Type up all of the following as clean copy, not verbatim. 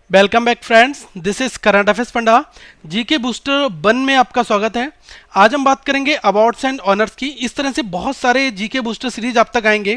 Welcome back friends, this is current affairs Panda. GK booster 1 में आपका स्वागत है। आज हम बात करेंगे अवार्ड्स एंड ऑनर्स की। इस तरह से बहुत सारे जीके बूस्टर सीरीज आप तक आएंगे।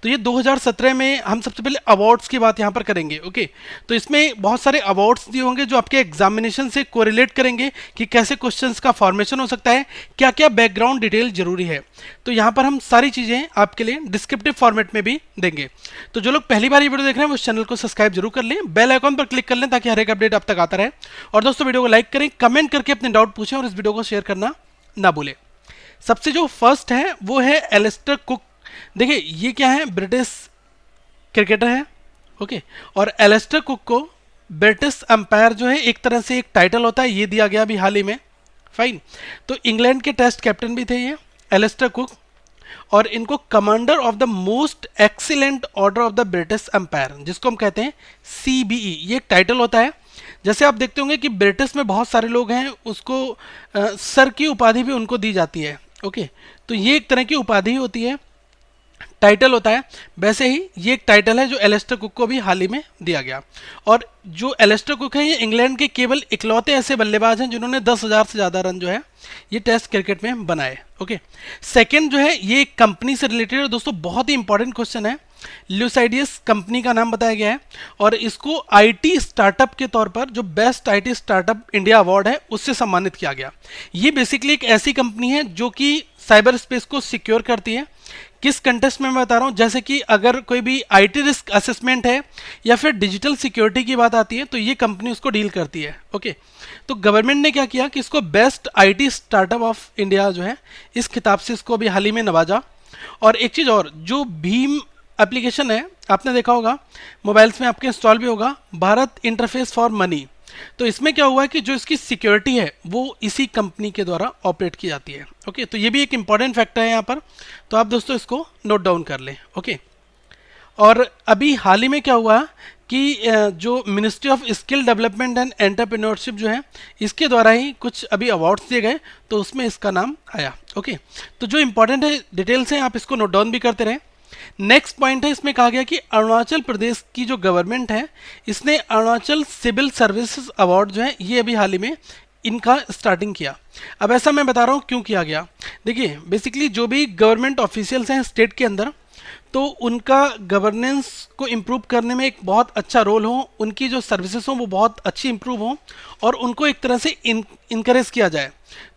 तो ये 2017 में हम सबसे पहले अवार्ड्स की बात यहाँ पर करेंगे। ओके, तो इसमें बहुत सारे अवार्ड्स दिए होंगे जो आपके एग्जामिनेशन से कोरिलेट करेंगे कि कैसे क्वेश्चंस का फॉर्मेशन हो सकता है, क्या क्या बैकग्राउंड डिटेल जरूरी है। तो यहाँ पर हम सारी चीज़ें आपके लिए डिस्क्रिप्टिव फॉर्मेट में भी देंगे। तो जो लोग पहली बार ये वीडियो देख रहे हैं वो चैनल को सब्सक्राइब जरूर कर लें, बेल आइकॉन पर क्लिक कर लें ताकि हर एक अपडेट आप तक आता रहे। और दोस्तों वीडियो को लाइक करें, कमेंट करके अपने डाउट पूछें और इस वीडियो को शेयर करना ना भूलें। सबसे जो फर्स्ट है वो है एलिस्टर कुक। देखिए ये क्या है, ब्रिटिश क्रिकेटर है। ओके, और एलिस्टर कुक को ब्रिटिश अंपायर जो है एक तरह से एक टाइटल होता है, ये दिया गया अभी हाल ही में। फाइन, तो इंग्लैंड के टेस्ट कैप्टन भी थे ये एलिस्टर कुक, और इनको commander of the most excellent order of the British umpire, जिसको हम कहते हैं CBE, ये एक टाइटल होता है। जैसे आप देखते होंगे कि ब्रिटिश में बहुत सारे लोग हैं, उसको सर की उपाधि भी उनको दी जाती है। ओके, तो ये एक तरह की उपाधि होती है, टाइटल होता है। वैसे ही ये एक टाइटल है जो एलिस्टर कुक को भी हाल ही में दिया गया। और जो एलिस्टर कुक है ये इंग्लैंड के केवल इकलौते ऐसे बल्लेबाज हैं जिन्होंने 10,000 से ज़्यादा रन जो है ये टेस्ट क्रिकेट में बनाए। ओके, सेकंड जो है ये एक कंपनी से रिलेटेड है दोस्तों, बहुत ही इंपॉर्टेंट क्वेश्चन है। ल्यूसाइडियस कंपनी का नाम बताया गया है और इसको आईटी स्टार्टअप के तौर पर जो best IT startup India award है उससे सम्मानित किया गया। ये बेसिकली एक ऐसी कंपनी है जो कि साइबर स्पेस को सिक्योर करती है। किस कंटेस्ट में मैं बता रहा हूँ, जैसे कि अगर कोई भी आईटी रिस्क असेसमेंट है या फिर डिजिटल सिक्योरिटी की बात आती है तो ये कंपनी उसको डील करती है। ओके, तो गवर्नमेंट ने क्या किया कि इसको best IT startup of India जो है इस खिताब से इसको अभी हाल ही में नवाजा। और एक चीज़ और, जो भीम एप्लीकेशन है आपने देखा होगा, मोबाइल्स में आपके इंस्टॉल भी होगा, भारत इंटरफेस फॉर मनी। तो इसमें क्या हुआ है कि जो इसकी सिक्योरिटी है वो इसी कंपनी के द्वारा ऑपरेट की जाती है। ओके, तो ये भी एक इंपॉर्टेंट फैक्टर है यहाँ पर, तो आप दोस्तों इसको नोट डाउन कर लें। ओके, और अभी हाल ही में क्या हुआ कि जो ministry of skill development and entrepreneurship जो है इसके द्वारा ही कुछ अभी अवार्ड्स दिए गए, तो उसमें इसका नाम आया। ओके, तो जो इंपॉर्टेंट है डिटेल्स हैं आप इसको नोट डाउन भी करते रहें। नेक्स्ट पॉइंट है, इसमें कहा गया कि अरुणाचल प्रदेश की जो गवर्नमेंट है इसने अरुणाचल सिविल सर्विसेज अवार्ड जो है ये अभी हाल ही में इनका स्टार्टिंग किया। अब ऐसा मैं बता रहा हूँ क्यों किया गया। देखिए बेसिकली जो भी गवर्नमेंट ऑफिशियल्स हैं स्टेट के अंदर, तो उनका गवर्नेंस को इम्प्रूव करने में एक बहुत अच्छा रोल हो, उनकी जो सर्विसेज हो वो बहुत अच्छी इम्प्रूव हो और उनको एक तरह से इनकरेज किया जाए।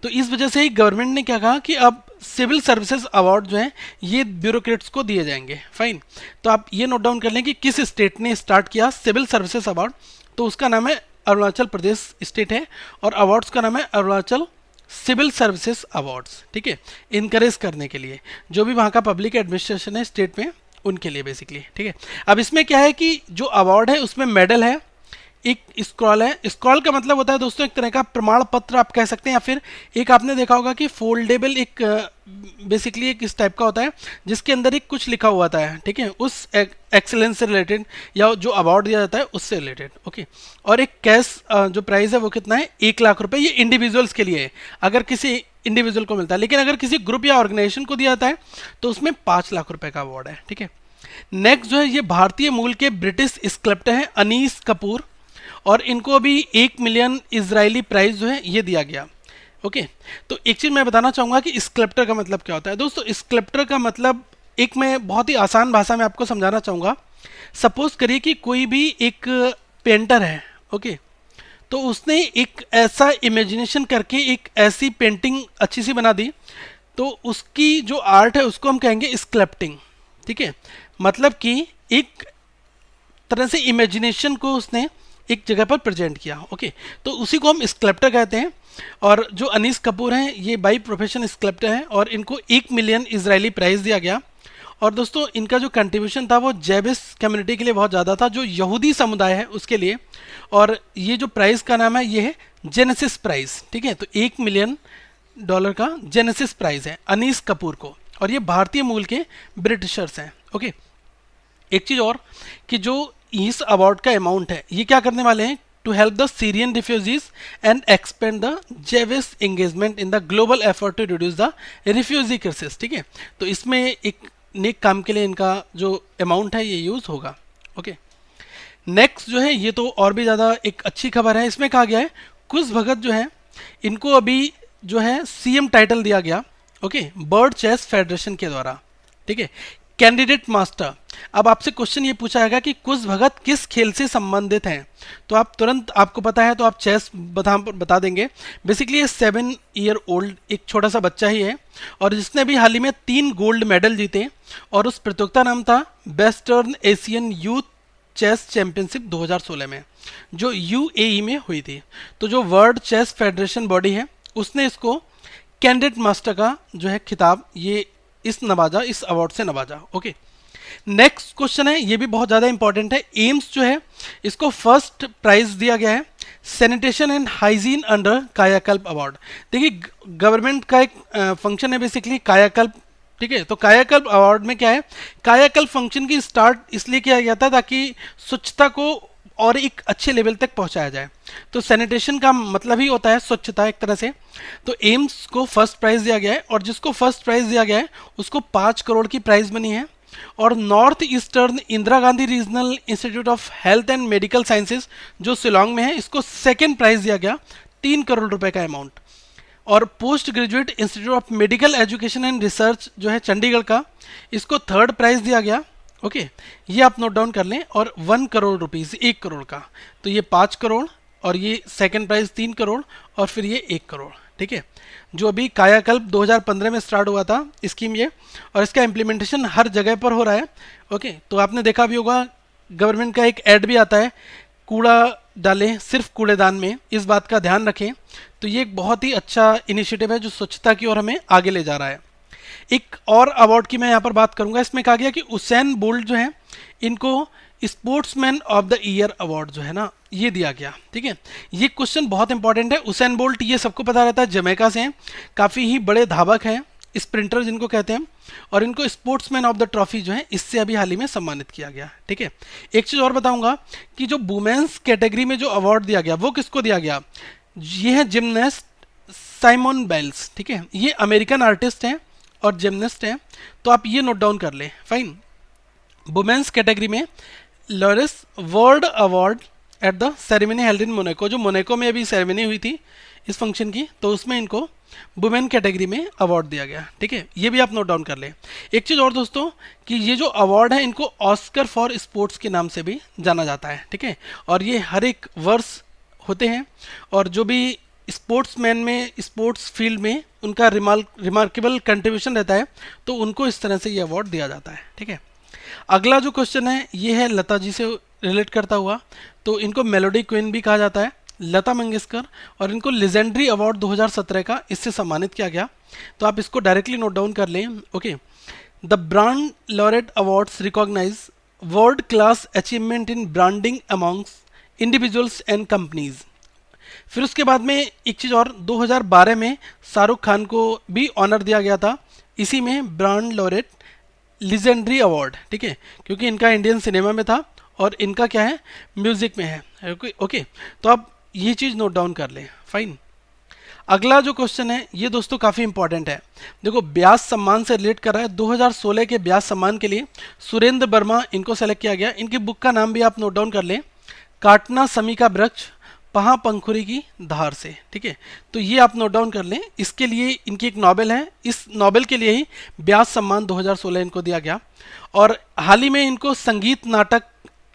तो इस वजह से ही गवर्नमेंट ने क्या कहा कि अब सिविल सर्विसेज अवार्ड जो हैं ये ब्यूरोक्रेट्स को दिए जाएंगे। फाइन, तो आप ये नोट डाउन कर लें कि किस स्टेट ने स्टार्ट किया सिविल सर्विसेज अवार्ड, तो उसका नाम है अरुणाचल प्रदेश स्टेट है, और अवार्ड्स का नाम है अरुणाचल सिविल सर्विसेज अवार्ड्स। ठीक है, इनकरेज करने के लिए जो भी वहाँ का पब्लिक एडमिनिस्ट्रेशन है स्टेट में उनके लिए बेसिकली। ठीक है, अब इसमें क्या है कि जो अवार्ड है उसमें मेडल है, एक स्क्रॉल है। स्क्रॉल का मतलब होता है दोस्तों एक तरह का प्रमाण पत्र आप कह सकते हैं, या फिर एक आपने देखा होगा कि फोल्डेबल एक बेसिकली एक इस टाइप का होता है जिसके अंदर एक कुछ लिखा हुआ था। ठीक है, उस एक्सीलेंस से रिलेटेड या जो अवार्ड दिया जाता है उससे रिलेटेड। ओके, और एक कैश जो प्राइस है वो कितना है, 1,00,000 रुपये। ये इंडिविजुअल्स के लिए है, अगर किसी इंडिविजुअल को मिलता है, लेकिन अगर किसी ग्रुप या ऑर्गेनाइजेशन को दिया जाता है तो उसमें 5,00,000 रुपये का अवार्ड है। ठीक है, नेक्स्ट जो है ये भारतीय मूल के ब्रिटिश स्कल्प्टर हैं अनीस कपूर, और इनको अभी 1 मिलियन इजरायली प्राइस जो है ये दिया गया। ओके, तो एक चीज़ मैं बताना चाहूँगा कि स्कल्प्टर का मतलब क्या होता है। दोस्तों स्कल्प्टर का मतलब एक मैं बहुत ही आसान भाषा में आपको समझाना चाहूँगा। सपोज करिए कि कोई भी एक पेंटर है। ओके, तो उसने एक ऐसा इमेजिनेशन करके एक ऐसी पेंटिंग अच्छी सी बना दी, तो उसकी जो आर्ट है उसको हम कहेंगे स्कल्प्टिंग। ठीक है, मतलब कि एक तरह से इमेजिनेशन को उसने एक जगह पर प्रेजेंट किया। ओके, तो उसी को हम स्कल्प्टर कहते हैं। और जो अनीस कपूर हैं ये बाई प्रोफेशन स्कल्प्टर हैं और इनको 1 मिलियन इजरायली प्राइस दिया गया। और दोस्तों इनका जो कंट्रीब्यूशन था वो जेबिस कम्युनिटी के लिए बहुत ज़्यादा था, जो यहूदी समुदाय है उसके लिए। और ये जो प्राइस का नाम है ये है जेनेसिस प्राइज। ठीक है, तो $1 मिलियन का जेनेसिस प्राइज है अनीस कपूर को, और ये भारतीय मूल के ब्रिटिशर्स हैं। ओके, एक चीज़ और कि जो इस अवार्ड का अमाउंट है ये क्या करने वाले हैं, to help the Syrian refugees and expand the Jewish engagement in the global effort to reduce the refugee crisis. ठीक है, तो इसमें एक नेक काम के लिए इनका जो अमाउंट है ये यूज़ होगा। ओके, नेक्स्ट जो है ये तो और भी ज़्यादा एक अच्छी खबर है, इसमें कहा गया है कुश भगत जो है इनको अभी जो है सीएम टाइटल दिया गया, ओके, वर्ल्ड चेस फेडरेशन के द्वारा, ठीक है। कैंडिडेट मास्टर, अब आपसे क्वेश्चन ये पूछा जाएगा कि कुश भगत किस खेल से संबंधित हैं, तो आप तुरंत, आपको पता है तो आप चेस बता देंगे। बेसिकली ये 7 ईयर ओल्ड एक छोटा सा बच्चा ही है और जिसने भी हाल ही में 3 गोल्ड मेडल जीते और उस प्रतियोगिता नाम था Western Asian Youth Chess Championship 2016 में, जो यूएई में हुई थी। तो जो वर्ल्ड चेस फेडरेशन बॉडी है उसने इसको कैंडिडेट मास्टर का जो है खिताब ये इस अवार्ड से नवाजा, ओके। नेक्स्ट क्वेश्चन है, ये भी बहुत ज़्यादा इंपॉर्टेंट है। एम्स जो है इसको फर्स्ट प्राइज दिया गया है सैनिटेशन एंड हाइजीन अंडर कायाकल्प अवार्ड। देखिए गवर्नमेंट का एक फंक्शन है बेसिकली कायाकल्प, ठीक है। तो कायाकल्प अवार्ड में क्या है, कायाकल्प फंक्शन की स्टार्ट इसलिए किया गया था ताकि स्वच्छता को और एक अच्छे लेवल तक पहुंचाया जाए। तो सैनिटेशन का मतलब ही होता है स्वच्छता एक तरह से। तो एम्स को फर्स्ट प्राइज दिया गया है और जिसको फर्स्ट प्राइज दिया गया है उसको 5 करोड़ की प्राइज मनी है। और north eastern Indira Gandhi regional institute of health and medical sciences जो शिलोंग में है इसको सेकेंड प्राइज दिया गया 3 करोड़ रुपए का अमाउंट। और post graduate institute of medical education and research जो है चंडीगढ़ का, इसको थर्ड प्राइज दिया गया, ओके। ये आप नोट डाउन कर लें। और 1 करोड़ रुपीज़, 1 करोड़ का, तो ये 5 करोड़ और ये सेकंड प्राइज 3 करोड़ और फिर ये 1 करोड़, ठीक है। जो अभी कायाकल्प 2015 में स्टार्ट हुआ था स्कीम ये, और इसका इम्प्लीमेंटेशन हर जगह पर हो रहा है, ओके। तो आपने देखा भी होगा गवर्नमेंट का एक ऐड भी आता है, कूड़ा डालें सिर्फ कूड़ेदान में, इस बात का ध्यान रखें। तो ये एक बहुत ही अच्छा इनिशिएटिव है जो स्वच्छता की ओर हमें आगे ले जा रहा है। एक और अवार्ड की मैं यहाँ पर बात करूंगा, इसमें कहा गया कि उसेन बोल्ट जो है इनको sportsman of the year award जो है ना ये दिया गया, ठीक है। ये क्वेश्चन बहुत इंपॉर्टेंट है। उसेन बोल्ट ये सबको पता रहता है जमैका से हैं, काफ़ी ही बड़े धावक हैं, स्प्रिंटर जिनको कहते हैं, और इनको स्पोर्ट्समैन ऑफ द ट्रॉफी जो है इससे अभी हाल ही में सम्मानित किया गया, ठीक है। एक चीज़ और बताऊंगा कि जो वुमेन्स कैटेगरी में जो अवार्ड दिया गया वो किसको दिया गया, ये है जिमनेस्ट साइमन बेल्स, ठीक है। ये अमेरिकन आर्टिस्ट हैं और जिमनेस्ट हैं, तो आप ये नोट डाउन कर लें, फाइन। वुमेन्स कैटेगरी में Laureus world award at the ceremony held in Monaco, जो मोनाको में अभी सेरेमनी हुई थी इस फंक्शन की, तो उसमें इनको वुमेन कैटेगरी में अवार्ड दिया गया, ठीक है। ये भी आप नोट डाउन कर लें। एक चीज़ और दोस्तों कि ये जो अवार्ड है इनको ऑस्कर फॉर स्पोर्ट्स के नाम से भी जाना जाता है, ठीक है। और ये हर एक वर्ष होते हैं और जो भी स्पोर्ट्समैन में स्पोर्ट्स फील्ड में उनका रिमार्केबल कंट्रीब्यूशन रहता है तो उनको इस तरह से ये अवार्ड दिया जाता है, ठीक है। अगला जो क्वेश्चन है ये है लता जी से रिलेट करता हुआ, तो इनको मेलोडी क्वीन भी कहा जाता है, लता मंगेशकर, और इनको लेजेंडरी अवार्ड 2017 का इससे सम्मानित किया गया। तो आप इसको डायरेक्टली नोट डाउन कर लें, okay. The Brand Laureate Awards recognise world class achievement in branding amongst individuals and companies. फिर उसके बाद में एक चीज़ और, 2012 में शाहरुख खान को भी ऑनर दिया गया था इसी में ब्रांड लॉरेट लीजेंडरी अवार्ड, ठीक है, क्योंकि इनका इंडियन सिनेमा में था और इनका क्या है म्यूजिक में है, ओके। तो आप ये चीज़ नोट डाउन कर लें, फाइन। अगला जो क्वेश्चन है ये दोस्तों काफ़ी इंपॉर्टेंट है, देखो ब्यास सम्मान से रिलेट कर रहा है। 2016 के ब्यास सम्मान के लिए सुरेंद्र वर्मा इनको सेलेक्ट किया गया। इनकी बुक का नाम भी आप नोट डाउन कर लें, काटना समी का वृक्ष पहा पंखुरी की धार से, ठीक है। तो ये आप नोट डाउन कर लें। इसके लिए इनकी एक नॉवेल है, इस नॉवेल के लिए ही ब्यास सम्मान 2016 इनको दिया गया। और हाल ही में इनको संगीत नाटक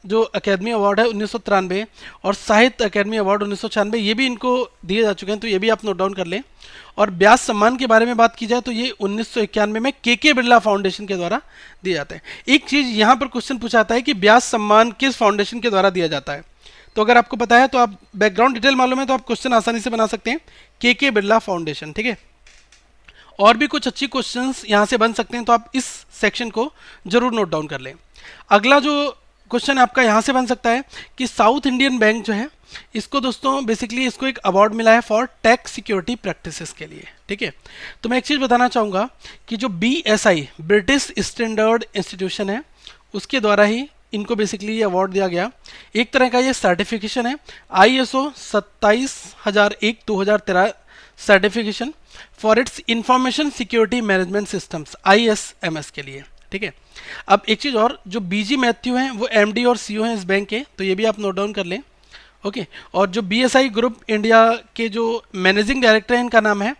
जो अकेडमी अवार्ड है 1993 और साहित्य अकेडमी अवार्ड 1996 ये भी इनको दिए जा चुके हैं, तो ये भी आप नोट डाउन कर लें। और ब्यास सम्मान के बारे में बात की जाए तो ये 1991 में के बिरला फाउंडेशन के द्वारा दिए जाते हैं। एक चीज़ यहाँ पर क्वेश्चन पूछा जाता है कि ब्यास सम्मान किस फाउंडेशन के द्वारा दिया जाता है, तो अगर आपको पता है तो आप बैकग्राउंड डिटेल मालूम है तो आप क्वेश्चन आसानी से बना सकते हैं, के बिरला फाउंडेशन, ठीक है। और भी कुछ अच्छी क्वेश्चंस यहाँ से बन सकते हैं, तो आप इस सेक्शन को जरूर नोट डाउन कर लें। अगला जो क्वेश्चन आपका यहाँ से बन सकता है कि साउथ इंडियन बैंक जो है इसको दोस्तों बेसिकली इसको एक अवार्ड मिला है फॉर टैक्स सिक्योरिटी प्रैक्टिसेस के लिए, ठीक है। तो मैं एक चीज़ बताना चाहूँगा कि जो BSI ब्रिटिश स्टैंडर्ड इंस्टीट्यूशन है उसके द्वारा ही इनको बेसिकली ये अवार्ड दिया गया। एक तरह का ये सर्टिफिकेशन है ISO 27001 2013 certification for its information security management systems ISMS के लिए, ठीक है। अब एक चीज़ और, जो बीजी मैथ्यू हैं वो एमडी और सीईओ हैं इस बैंक के, तो ये भी आप नोट डाउन कर लें। ओके। और जो बीएसआई ग्रुप इंडिया के जो मैनेजिंग डायरेक्टर हैं इनका नाम है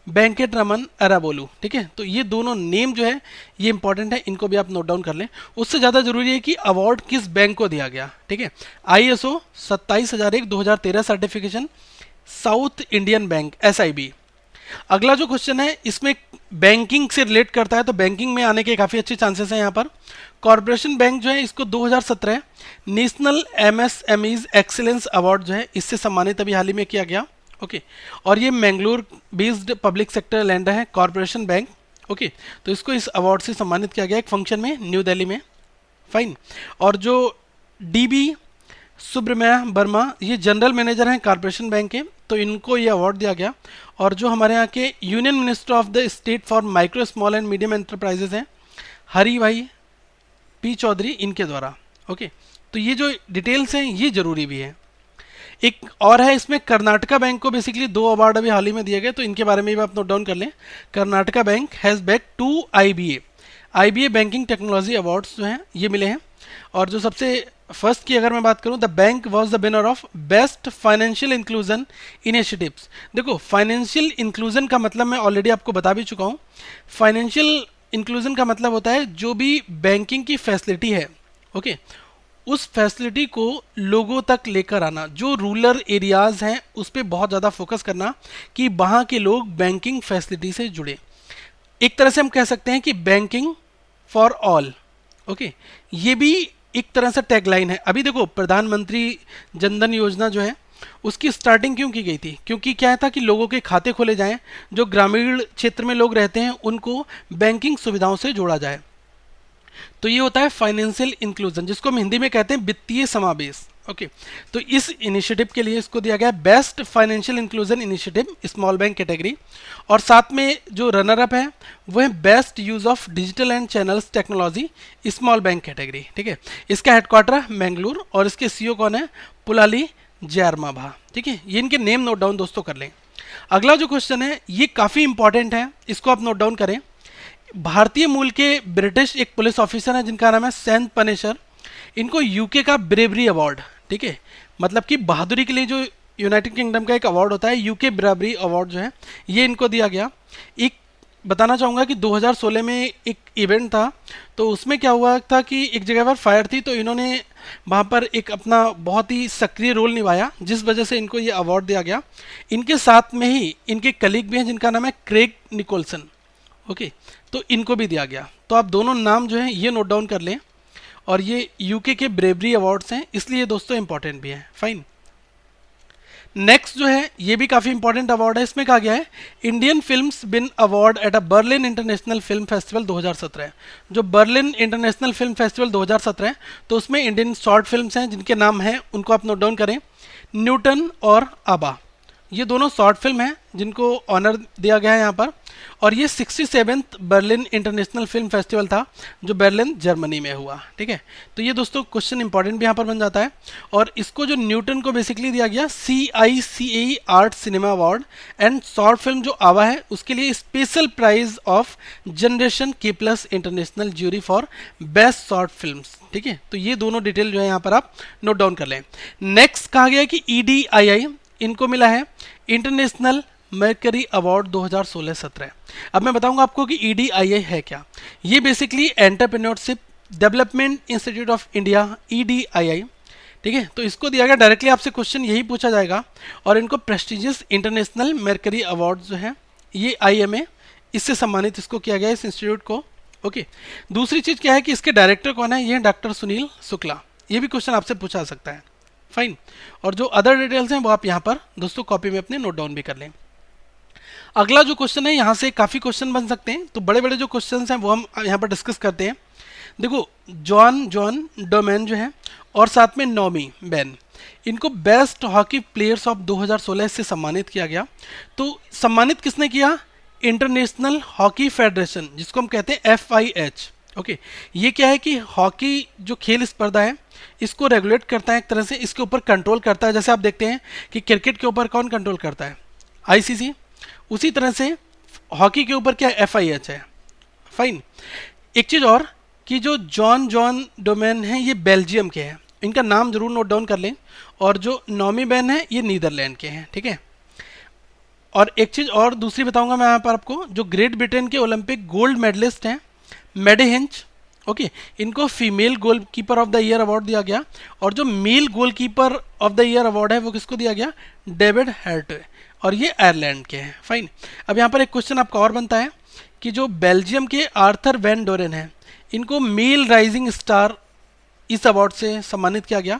वेंकट रमन अराबोलू, ठीक है। तो ये दोनों नेम जो है ये इंपॉर्टेंट है, इनको भी आप नोट डाउन कर लें। उससे ज़्यादा जरूरी है कि अवार्ड किस बैंक को दिया गया, ठीक है। ISO 27001 2013 certification, south Indian bank SIB। अगला जो क्वेश्चन है इसमें बैंकिंग से रिलेट करता है, तो बैंकिंग में आने के काफ़ी अच्छे चांसेस हैं यहाँ पर। कॉरपोरेशन बैंक जो है इसको 2017 नेशनल MSMEs एक्सीलेंस अवार्ड जो है इससे सम्मानित अभी हाल ही में किया गया। ओके। और ये Mangalore based public sector lander है कॉरपोरेशन बैंक। ओके। तो इसको इस अवार्ड से सम्मानित किया गया एक फंक्शन में न्यू दिल्ली में। फाइन। और जो DB सुब्रमण्य वर्मा ये जनरल मैनेजर हैं कॉरपोरेशन बैंक के, तो इनको ये अवार्ड दिया गया। और जो हमारे यहाँ के union minister of the state for micro small and medium enterprises हैं हरी भाई P चौधरी, इनके द्वारा। ओके। तो ये जो डिटेल्स हैं ये जरूरी भी है। एक और है इसमें कर्नाटका बैंक को बेसिकली 2 अवार्ड अभी हाल ही में दिए गए, तो इनके बारे में भी आप नोट डाउन कर लें। Karnataka bank has back 2 IBA banking technology awards जो हैं ये मिले हैं। और जो सबसे फर्स्ट की अगर मैं बात करूं, the bank was the winner of best financial inclusion initiatives. देखो फाइनेंशियल इंक्लूजन का मतलब मैं ऑलरेडी आपको बता भी चुका हूं। फाइनेंशियल इंक्लूजन का मतलब होता है जो भी बैंकिंग की फैसिलिटी है, ओके, उस फैसिलिटी को लोगों तक लेकर आना। जो रूरल एरियाज हैं उस पर बहुत ज़्यादा फोकस करना कि वहाँ के लोग बैंकिंग फैसिलिटी से जुड़े। एक तरह से हम कह सकते हैं कि बैंकिंग फॉर ऑल। ओके। ये भी एक तरह से टैगलाइन है। अभी देखो प्रधानमंत्री जनधन योजना जो है उसकी स्टार्टिंग क्यों की गई थी, क्योंकि क्या था कि लोगों के खाते खोले जाएं, जो ग्रामीण क्षेत्र में लोग रहते हैं उनको बैंकिंग सुविधाओं से जोड़ा जाए। तो ये होता है फाइनेंशियल इंक्लूजन, जिसको हम हिंदी में कहते हैं वित्तीय समावेश। ओके। तो इस इनिशिएटिव के लिए इसको दिया गया best financial inclusion initiative small bank category. और साथ में जो रनर अप है वो है best use of digital and channels technology small bank category, ठीक है। इसका हेडक्वार्टर मैंगलोर और इसके सीईओ कौन है, पुलाली जयरमाभा, ठीक है। ये इनके नेम नोट डाउन दोस्तों कर लें। अगला जो क्वेश्चन है ये काफ़ी इंपॉर्टेंट है, इसको आप नोट डाउन करें। भारतीय मूल के ब्रिटिश एक पुलिस ऑफिसर है जिनका नाम है सेंट पनेशर, इनको यूके का ब्रेवरी अवार्ड, ठीक है, मतलब कि बहादुरी के लिए जो यूनाइटेड किंगडम का एक अवार्ड होता है यूके ब्रेवरी अवार्ड जो है ये इनको दिया गया। एक बताना चाहूँगा कि 2016 में एक इवेंट था, तो उसमें क्या हुआ था कि एक जगह पर फायर थी, तो इन्होंने वहाँ पर एक अपना बहुत ही सक्रिय रोल निभाया जिस वजह से इनको ये अवार्ड दिया गया। इनके साथ में ही इनके कलीग भी हैं जिनका नाम है क्रेग निकोलसन। ओके। तो इनको भी दिया गया। तो आप दोनों नाम जो हैं ये नोट डाउन कर लें। और ये यूके के ब्रेवरी अवार्ड्स हैं, इसलिए दोस्तों इंपॉर्टेंट भी हैं। फाइन। नेक्स्ट जो है ये भी काफ़ी इंपॉर्टेंट अवार्ड है। इसमें कहा गया है Indian films win award at a Berlin international film festival 2017। जो बर्लिन इंटरनेशनल फिल्म फेस्टिवल 2017 तो उसमें इंडियन शॉर्ट फिल्म्स हैं जिनके नाम हैं उनको आप नोट डाउन करें। न्यूटन और आबा, ये दोनों शॉर्ट फिल्म हैं जिनको ऑनर दिया गया है यहाँ पर। और ये 67th Berlin international film festival था जो बर्लिन जर्मनी में हुआ, ठीक है। तो ये दोस्तों क्वेश्चन इंपॉर्टेंट भी यहाँ पर बन जाता है। और इसको जो न्यूटन को बेसिकली दिया गया CICAE art cinema award and short film जो आवा है उसके लिए special prize of generation K+ international jury for best short film, ठीक है। तो ये दोनों डिटेल जो है यहाँ पर आप नोट डाउन कर लें। नेक्स्ट कहा गया कि EDII इनको मिला है इंटरनेशनल मर्करी अवार्ड 2016-17। अब मैं बताऊंगा आपको कि EDII है क्या। ये basically entrepreneurship development institute of India EDII, ठीक है। तो इसको दिया गया, डायरेक्टली आपसे क्वेश्चन यही पूछा जाएगा। और इनको प्रेस्टिजियस इंटरनेशनल मर्करी अवार्ड जो है ये IMA इससे सम्मानित इसको किया गया इस इंस्टीट्यूट को। ओके। दूसरी चीज़ क्या है कि इसके डायरेक्टर कौन है, ये डॉक्टर सुनील शुक्ला। ये भी क्वेश्चन आपसे पूछा जा सकता है। फाइन। और जो अदर डिटेल्स हैं वो आप यहाँ पर दोस्तों कॉपी में अपने नोट डाउन भी कर लें। अगला जो क्वेश्चन है यहाँ से काफ़ी क्वेश्चन बन सकते हैं, तो बड़े बड़े जो क्वेश्चन हैं वो हम यहाँ पर डिस्कस करते हैं। देखो जॉन डोमेन जो है और साथ में नॉमी बैन, इनको बेस्ट हॉकी प्लेयर्स ऑफ 2016 से सम्मानित किया गया। तो सम्मानित किसने किया, इंटरनेशनल हॉकी फेडरेशन जिसको हम कहते हैं FIH। ओके। ये क्या है कि हॉकी जो खेल स्पर्धा है इसको रेगुलेट करता है, एक तरह से इसके ऊपर कंट्रोल करता है। जैसे आप देखते हैं कि क्रिकेट के ऊपर कौन कंट्रोल करता है, ICC, उसी तरह से हॉकी के ऊपर क्या FIH है। फाइन। एक चीज़ और, कि जो जॉन डोमेन है ये बेल्जियम के हैं, इनका नाम जरूर नोट डाउन कर लें। और जो नॉमी बेन है ये नीदरलैंड के हैं, ठीक है। और एक चीज़ और दूसरी बताऊंगा मैं यहाँ पर आपको, जो ग्रेट ब्रिटेन के ओलंपिक गोल्ड मेडलिस्ट हैं मेडे हिंच, ओके, इनको female goalkeeper of the year award दिया गया। और जो male goalkeeper of the year award है वो किसको दिया गया, डेविड हर्टे, और ये आयरलैंड के हैं। फाइन। अब यहाँ पर एक क्वेश्चन आपका और बनता है कि जो बेल्जियम के आर्थर वैन डोरेन हैं, इनको मेल राइजिंग स्टार इस अवार्ड से सम्मानित किया गया।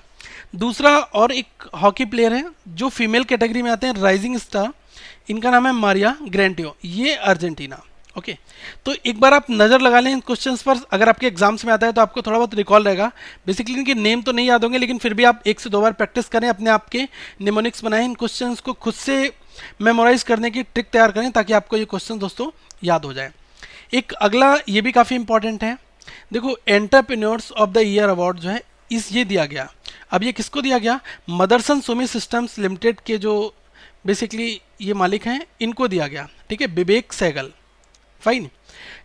दूसरा और एक हॉकी प्लेयर है जो फीमेल कैटेगरी में आते हैं राइजिंग स्टार, इनका नाम है मारिया ग्रेंटियो, ये अर्जेंटीना। ओके, तो एक बार आप नज़र लगा लें इन क्वेश्चंस पर, अगर आपके एग्जाम्स में आता है तो आपको थोड़ा बहुत रिकॉल रहेगा। बेसिकली इनके नेम तो नहीं याद होंगे, लेकिन फिर भी आप 1 से 2 बार प्रैक्टिस करें, अपने आप के निमोनिक्स बनाएं, इन क्वेश्चंस को खुद से मेमोराइज करने की ट्रिक तैयार करें ताकि आपको ये क्वेश्चन दोस्तों याद हो जाए। एक अगला ये भी काफ़ी इंपॉर्टेंट है, देखो entrepreneurs of the year award जो है ये दिया गया। अब ये किसको दिया गया, मदरसन सुमी सिस्टम्स लिमिटेड के जो बेसिकली ये मालिक हैं इनको दिया गया, ठीक है, विवेक सहगल। फाइन,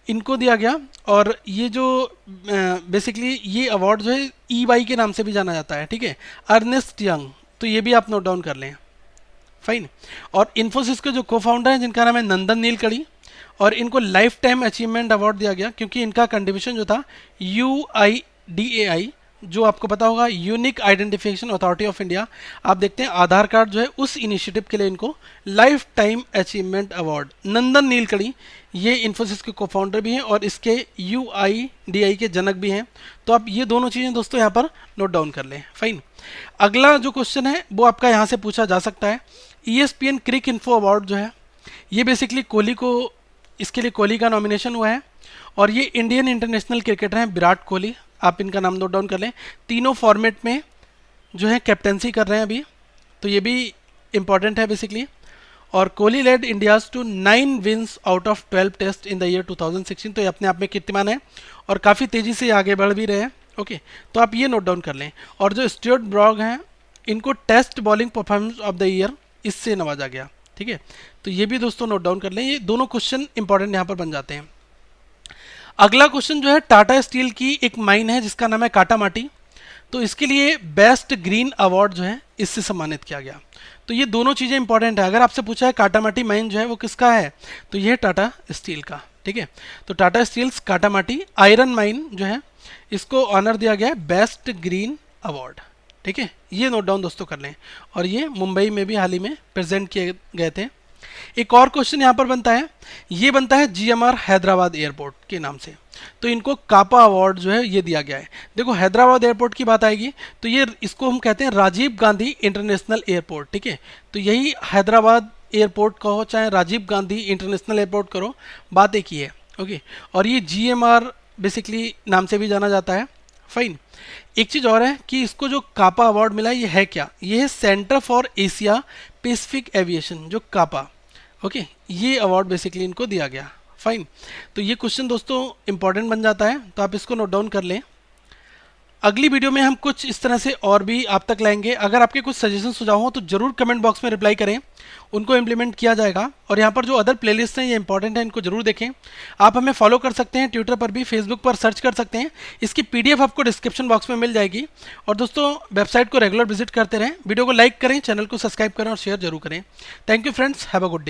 इनको दिया गया। और ये जो बेसिकली ये अवार्ड जो है EY के नाम से भी जाना जाता है, ठीक है, अर्नेस्ट यंग, तो ये भी आप नोट डाउन कर लें। फाइन। और इन्फोसिस के जो को फाउंडर हैं जिनका नाम है नंदन नीलकड़ी, और इनको लाइफ टाइम अचीवमेंट अवार्ड दिया गया क्योंकि इनका कंट्रीब्यूशन जो था UIDAI, जो आपको पता होगा unique identification authority of India, आप देखते हैं आधार कार्ड जो है उस इनिशिएटिव के लिए इनको लाइफ टाइम अचीवमेंट अवार्ड। नंदन नीलकड़ी ये इन्फोसिस के को फाउंडर भी हैं और इसके UIDAI के जनक भी हैं। तो आप ये दोनों चीज़ें दोस्तों यहाँ पर नोट डाउन कर लें। फाइन। अगला जो क्वेश्चन है वो आपका यहाँ से पूछा जा सकता है, ESPN क्रिक इन्फो अवार्ड जो है ये बेसिकली कोहली को, इसके लिए कोहली का नॉमिनेशन हुआ है। और ये इंडियन इंटरनेशनल क्रिकेटर हैं विराट कोहली, आप इनका नाम नोट डाउन कर लें। तीनों फॉर्मेट में जो है कैप्टेंसी कर रहे हैं अभी, तो ये भी इंपॉर्टेंट है बेसिकली। और Kohli led India's to 9 wins out of 12 Test in the year 2016, तो ये अपने आप में कीर्तिमान है और काफ़ी तेज़ी से आगे बढ़ भी रहे हैं। ओके, तो आप ये नोट डाउन कर लें। और जो स्टुअर्ट ब्रॉग हैं इनको Test bowling performance of the year इससे नवाजा गया, ठीक है, तो ये भी दोस्तों नोट डाउन कर लें। ये दोनों क्वेश्चन इंपॉर्टेंट यहाँ पर बन जाते हैं। अगला क्वेश्चन जो है टाटा स्टील की एक माइन है जिसका नाम है काटा माटी, तो इसके लिए बेस्ट ग्रीन अवार्ड जो है इससे सम्मानित किया गया। तो ये दोनों चीज़ें इंपॉर्टेंट है। अगर आपसे पूछा है काटा माटी माइन जो है वो किसका है, तो ये है टाटा स्टील का, ठीक है। तो टाटा स्टील्स काटा माटी आयरन माइन जो है इसको ऑनर दिया गया है बेस्ट ग्रीन अवार्ड, ठीक है, ये नोट डाउन दोस्तों कर लें। और ये मुंबई में भी हाल ही में प्रेजेंट किए गए थे। एक और क्वेश्चन यहाँ पर बनता है, ये बनता है GMR हैदराबाद एयरपोर्ट के नाम से, तो इनको कापा अवार्ड जो है ये दिया गया है। देखो हैदराबाद एयरपोर्ट की बात आएगी तो ये इसको हम कहते हैं राजीव गांधी इंटरनेशनल एयरपोर्ट, ठीक है। तो यही हैदराबाद एयरपोर्ट कहो चाहे राजीव गांधी इंटरनेशनल एयरपोर्ट करो, बात एक ही है। ओके, और ये GMR बेसिकली नाम से भी जाना जाता है। फाइन। एक चीज़ और है कि इसको जो कापा अवार्ड मिला ये है क्या, ये है centre for Asia Pacific aviation, जो कापा, ओके, ये अवार्ड बेसिकली इनको दिया गया। फाइन। तो ये क्वेश्चन दोस्तों इंपॉर्टेंट बन जाता है, तो आप इसको नोट डाउन कर लें। अगली वीडियो में हम कुछ इस तरह से और भी आप तक लाएंगे। अगर आपके कुछ सजेशन सुझाव हो तो जरूर कमेंट बॉक्स में रिप्लाई करें, उनको इम्प्लीमेंट किया जाएगा। और यहाँ पर जो अदर प्लेलिस्ट हैं ये इंपॉर्टेंट है, इनको जरूर देखें। आप हमें फॉलो कर सकते हैं, ट्विटर पर भी, फेसबुक पर सर्च कर सकते हैं। इसकी PDF आपको डिस्क्रिप्शन बॉक्स में मिल जाएगी। और दोस्तों वेबसाइट को रेगुलर विजिट करते रहें, वीडियो को लाइक करें, चैनल को सब्सक्राइब करें और शेयर जरूर करें। Thank you friends, have a good day.